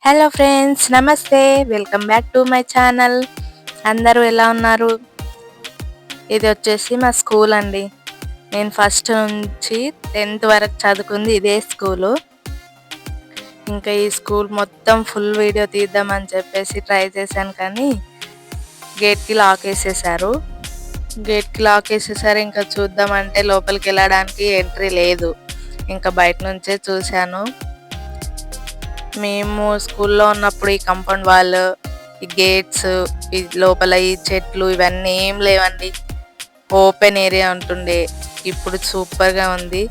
Hello friends, నమస్తే. Welcome back to my channel. అందరూ ఎలా ఉన్నారు? ఇది వచ్చేసి మా స్కూల్ అండి. నేను ఫస్ట్ నుంచి 10th వరకు చదువుకుంది ఇదే స్కూలు. ఇంకా ఈ స్కూల్ మొత్తం ఫుల్ వీడియో తీద్దామని చెప్పేసి ట్రై చేశాను, కానీ గేట్కి లాక్ వేసేసారు. ఇంకా చూద్దామంటే లోపలికి వెళ్ళడానికి ఎంట్రీ లేదు. ఇంకా బయట నుంచే చూశాను. మేము స్కూల్లో ఉన్నప్పుడు ఈ కాంపౌండ్ వాల్, ఈ గేట్స్, ఈ లోపల ఈ చెట్లు ఇవన్నీ ఏం లేవండి. ఓపెన్ ఏరియా ఉంటుండే. ఇప్పుడు సూపర్గా ఉంది.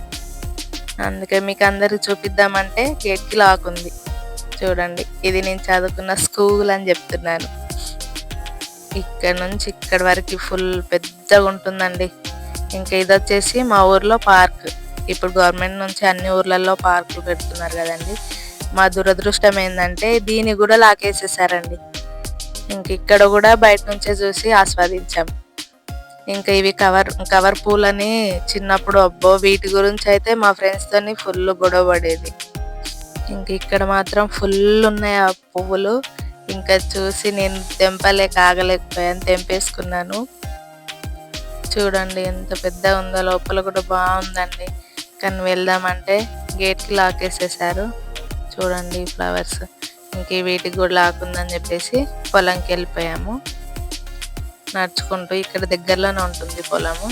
అందుకే మీకు అందరికి చూపిద్దామంటే గేట్కి లాక్ ఉంది. చూడండి, ఇది నేను చదువుకున్న స్కూల్ అని చెప్తున్నాను. ఇక్కడ నుంచి ఇక్కడ వరకు ఫుల్ పెద్దగా ఉంటుందండి. ఇంకా ఇది వచ్చేసి మా ఊర్లో పార్క్. ఇప్పుడు గవర్నమెంట్ నుంచి అన్ని ఊర్లలో పార్కులు పెడుతున్నారు కదండి. మా దురదృష్టం ఏంటంటే దీన్ని కూడా లాకేసేసారండి. ఇంక ఇక్కడ కూడా బయట నుంచే చూసి ఆస్వాదించాం. ఇంకా ఇవి కవర్ పూలని చిన్నప్పుడు అబ్బో వీటి గురించి అయితే మా ఫ్రెండ్స్తోని ఫుల్ గొడవ పడేది. ఇంక ఇక్కడ మాత్రం ఫుల్ ఉన్నాయి ఆ పువ్వులు. ఇంకా చూసి నేను ఆగలేకపోయాను, తెంపేసుకున్నాను. చూడండి ఎంత పెద్దగా ఉందో, లోపల కూడా బాగుందండి. కానీ వెళ్దామంటే గేట్కి లాకేసేసారు. చూడండి ఫ్లవర్స్. ఇంక వీటికి కూడా లాక్కుందని చెప్పేసి పొలంకి వెళ్ళిపోయాము నడుచుకుంటూ. ఇక్కడ దగ్గరలోనే ఉంటుంది పొలము.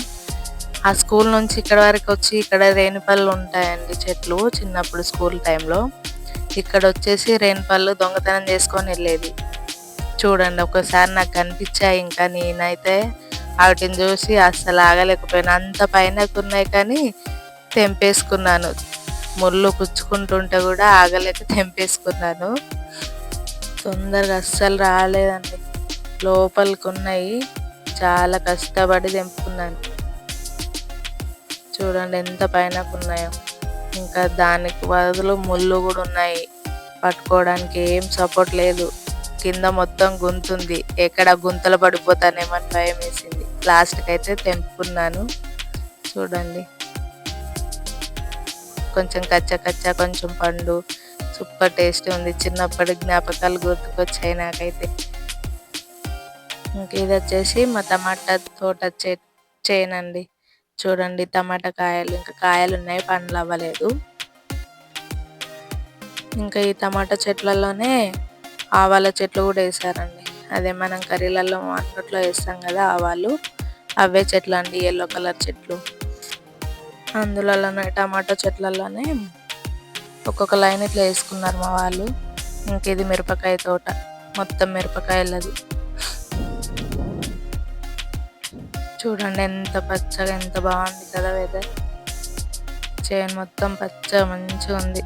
ఆ స్కూల్ నుంచి ఇక్కడ వరకు వచ్చి ఇక్కడ రేణిపళ్ళు ఉంటాయండి చెట్లు. చిన్నప్పుడు స్కూల్ టైంలో ఇక్కడ వచ్చేసి రేణిపళ్ళు దొంగతనం చేసుకొని వెళ్ళేది. చూడండి, ఒకసారి నాకు కనిపించాయి. ఇంకా నేనైతే వాటిని చూసి అస్సలు ఆగలేకపోయాను. అంత పైనకు ఉన్నాయి కానీ తెంపేసుకున్నాను. ముళ్ళు కుచ్చుకుంటుంటే కూడా ఆగలేక తెంపేసుకున్నాను. తొందరగా అస్సలు రాలేదండి. లోపలికి ఉన్నాయి, చాలా కష్టపడి తెంపుకున్నాను. చూడండి ఎంత పైనకు ఉన్నాయో. ఇంకా దానికి బదులు ముళ్ళు కూడా ఉన్నాయి. పట్టుకోవడానికి ఏం సపోర్ట్ లేదు. కింద మొత్తం గుంతుంది. ఎక్కడ గుంతలు పడిపోతానేమని భయం వేసింది. లాస్ట్కి అయితే తెంపుకున్నాను. చూడండి, కొంచెం కచ్చా కొంచెం పండు. సూపర్ టేస్ట్ ఉంది. చిన్నప్పటి జ్ఞాపకాలు గుర్తుకొచ్చాయి నాకైతే. ఇంక ఇది వచ్చేసి మా టమాటా తోట చేనండి. చూడండి, టమాటా కాయలు ఇంకా కాయలు ఉన్నాయి, పండ్లు అవ్వలేదు. ఇంకా ఈ టమాటా చెట్లలోనే ఆవాల చెట్లు కూడా వేసారండి. అదే మనం కర్రీలలో అన్నట్లో వేస్తాం కదా ఆవాలు, అవే చెట్లు అండి, ఎల్లో కలర్ చెట్లు. అందులోనే టమాటో చెట్లలోనే ఒక్కొక్క లైన్ ఇట్లా వేసుకున్నారు మా వాళ్ళు. ఇంక ఇది మిరపకాయ తోట, మొత్తం మిరపకాయలది. చూడండి ఎంత పచ్చగా, ఎంత బాగుంది కదా వెదర్. చేను మొత్తం పచ్చగా మంచిగా ఉంది.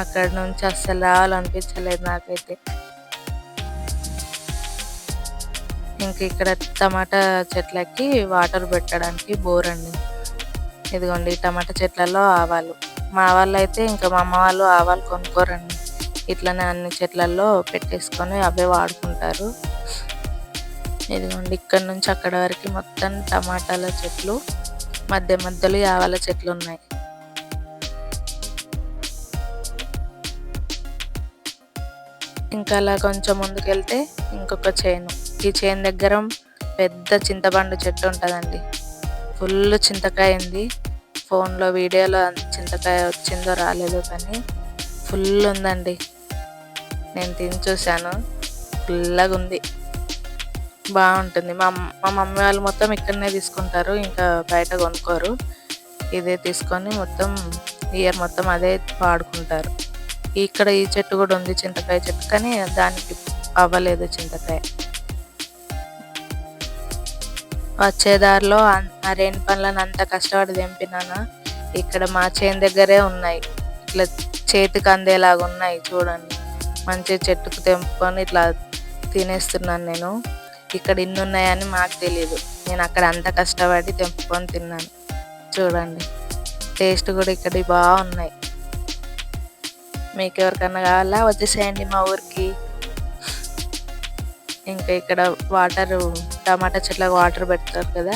అక్కడ నుంచి అస్సలు రావాలనిపించలేదు నాకైతే. ఇంక ఇక్కడ టమాటా చెట్లకి వాటర్ పెట్టడానికి బోర్ అండి. ఇదిగోండి, టమాటా చెట్లలో ఆవాలు. మా వాళ్ళు అయితే ఇంకా మా అమ్మ వాళ్ళు ఆవాలు కొనుక్కోరండి. ఇట్లనే అన్ని చెట్లలో పెట్టేసుకొని అవే వాడుకుంటారు. ఇదిగోండి, ఇక్కడ నుంచి అక్కడ వరకు మొత్తం టమాటాల చెట్లు, మధ్యలో ఆవాల చెట్లు ఉన్నాయి. ఇంకా అలా కొంచెం ముందుకెళ్తే ఇంకొక చేను. ఈ చేను దగ్గర పెద్ద చింతపండు చెట్టు ఉంటుందండి. ఫుల్ చింతకాయ ఉంది. ఫోన్లో వీడియోలో చింతకాయ వచ్చిందో రాలేదో కానీ ఫుల్ ఉందండి. నేను తిని చూశాను, ఫుల్గా ఉంది, బాగుంటుంది. మా మమ్మీ వాళ్ళు మొత్తం ఇక్కడనే తీసుకుంటారు, ఇంకా బయట కొనుక్కోరు. ఇదే తీసుకొని మొత్తం ఇయర్ మొత్తం అదే వాడుకుంటారు. ఇక్కడ ఈ చెట్టు కూడా ఉంది, చింతకాయ చెట్టు, కానీ దానికి అవ్వలేదు చింతకాయ. వచ్చేదారిలో ఆ రేణి పండ్లను అంత కష్టపడి తెంపినానా. ఇక్కడ మా చేను దగ్గరే ఉన్నాయి, ఇట్లా చేతికి అందేలాగా ఉన్నాయి. చూడండి, మంచి చెట్టుకు తెంపుకొని ఇట్లా తినేస్తున్నాను నేను. ఇక్కడ ఇన్ని ఉన్నాయని మాకు తెలియదు. నేను అక్కడ అంత కష్టపడి తెంపుకొని తిన్నాను. చూడండి, టేస్ట్ కూడా ఇక్కడ బాగున్నాయి. మీకు ఎవరికన్నా కావాలా వచ్చేసేయండి మా ఊరికి. ఇంకా ఇక్కడ టమాటా చెట్లకు వాటర్ పెడతారు కదా.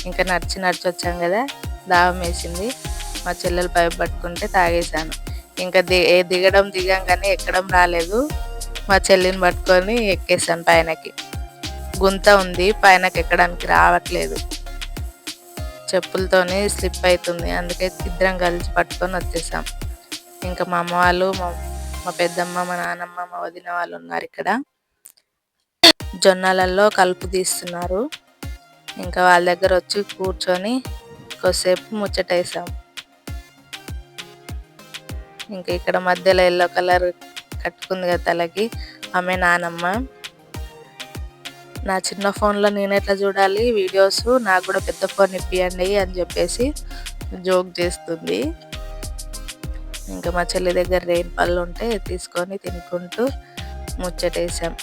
ఇంకా నడిచి వచ్చాం కదా, దాహం వేసింది. మా చెల్లెలు పైపు పట్టుకుంటే తాగేశాను. ఇంకా దిగంగానే ఎక్కడం రాలేదు. మా చెల్లిని పట్టుకొని ఎక్కేసాను పైనకి. గుంత ఉంది, పైనకి ఎక్కడానికి రావట్లేదు, చెప్పులతోని స్లిప్ అవుతుంది. అందుకే ఇద్దరం కలిసి పట్టుకొని వచ్చేసాం. ఇంకా మా అమ్మ వాళ్ళు, మా పెద్దమ్మ, మా నాన్నమ్మ, మా వదిన వాళ్ళు ఉన్నారు ఇక్కడ. జొన్నలలో కలుపు తీస్తున్నారు. ఇంకా వాళ్ళ దగ్గర వచ్చి కూర్చొని కొద్దిసేపు ముచ్చటేసాం. ఇంకా ఇక్కడ మధ్యలో ఎల్లో కలర్ కట్టుకుంది కదా తలకి, ఆమె నానమ్మ. నా చిన్న ఫోన్లో నేను ఎట్లా చూడాలి వీడియోస్, నాకు కూడా పెద్ద ఫోన్ ఇప్పియండి అని చెప్పేసి జోక్ చేస్తుంది. ఇంకా మా చెల్లి దగ్గర రేణి పళ్ళు ఉంటే తీసుకొని తినుకుంటూ ముచ్చటేసాం.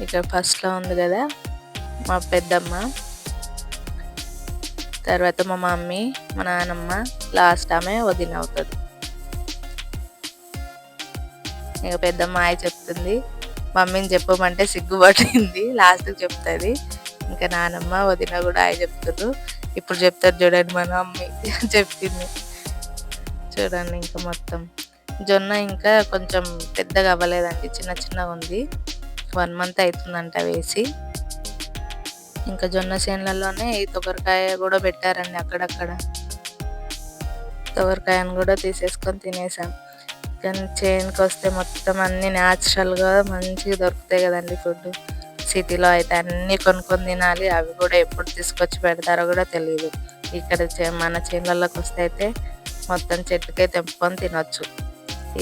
ఇక్కడ ఫస్ట్లో ఉంది కదా మా పెద్దమ్మ, తర్వాత మా మమ్మీ, మా నాన్నమ్మ, లాస్ట్ ఆమె వదిన అవుతుంది. ఇక పెద్దమ్మ హాయ్ చెప్తుంది, మమ్మీని చెప్పమంటే సిగ్గుపడింది, లాస్ట్కి చెప్తుంది. ఇంకా నానమ్మ వదిన కూడా హాయ్ చెప్తారు. ఇప్పుడు చెప్తారు చూడండి మా మమ్మీ చెప్పింది చూడండి. ఇంకా మొత్తం జొన్న ఇంకా కొంచెం పెద్దగా అవ్వలేదండి, చిన్న చిన్నగా ఉంది. 1 month అవుతుందంట వేసి. ఇంకా జొన్న చేనులలోనే ఈ తొగరకాయ కూడా పెట్టారండి అక్కడక్కడ. తొగరకాయను కూడా తీసేసుకొని తినేసాం. కానీ చేనుకి వస్తే మొత్తం అన్నీ న్యాచురల్గా మంచిగా దొరుకుతాయి కదండి ఫుడ్. సిటీలో అయితే అన్నీ కొనుక్కొని తినాలి, అవి కూడా ఎప్పుడు తీసుకొచ్చి పెడతారో కూడా తెలియదు. ఇక్కడ మన చేనులలోకి వస్తే అయితే మొత్తం చెట్టుకే తెంపుకొని తినొచ్చు.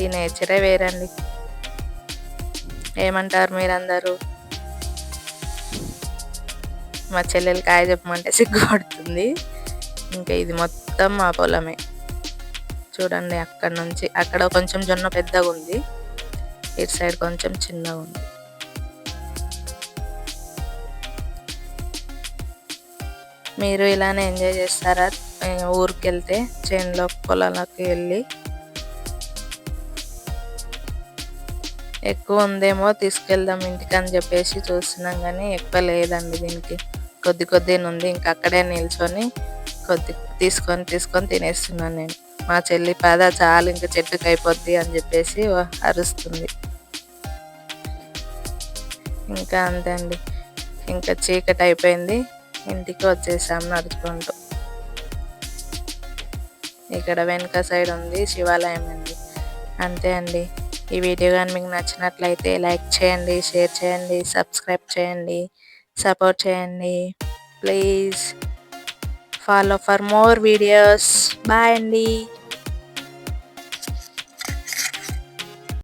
ఈ నేచరే వేరండి. ఏమంటారు మీరందరూ? మా చెల్లెలు కాయ చెప్పమంటే సిగ్గుపడుతుంది. ఇంకా ఇది మొత్తం మా పొలమే చూడండి. అక్కడ నుంచి అక్కడ కొంచెం జొన్న పెద్దగా ఉంది, ఇటు సైడ్ కొంచెం చిన్నగా ఉంది. మీరు ఇలానే ఎంజాయ్ చేస్తారా ఊరికి వెళ్తే? చేనులో పొలాలకు వెళ్ళి ఎక్కువ ఉందేమో తీసుకెళ్దాం ఇంటికి అని చెప్పేసి చూస్తున్నాం, కానీ ఎక్కువ లేదండి దీనికి, కొద్ది ఉంది. ఇంకా అక్కడే నిల్చొని కొద్ది తీసుకొని తినేస్తున్నాను నేను. మా చెల్లి పద చాలు ఇంకా చెట్టుకి అయిపోద్ది అని చెప్పేసి అరుస్తుంది. ఇంకా అంతే అండి, ఇంకా చీకటి అయిపోయింది, ఇంటికి వచ్చేసాం నడుచుకుంటూ. ఇక్కడ వెనుక సైడ్ ఉంది శివాలయం అండి. అంతే అండి. ఈ వీడియో కానీ మీకు నచ్చినట్లయితే లైక్ చేయండి, షేర్ చేయండి, సబ్స్క్రైబ్ చేయండి, సపోర్ట్ చేయండి. Please follow for more videos. Bye అండి.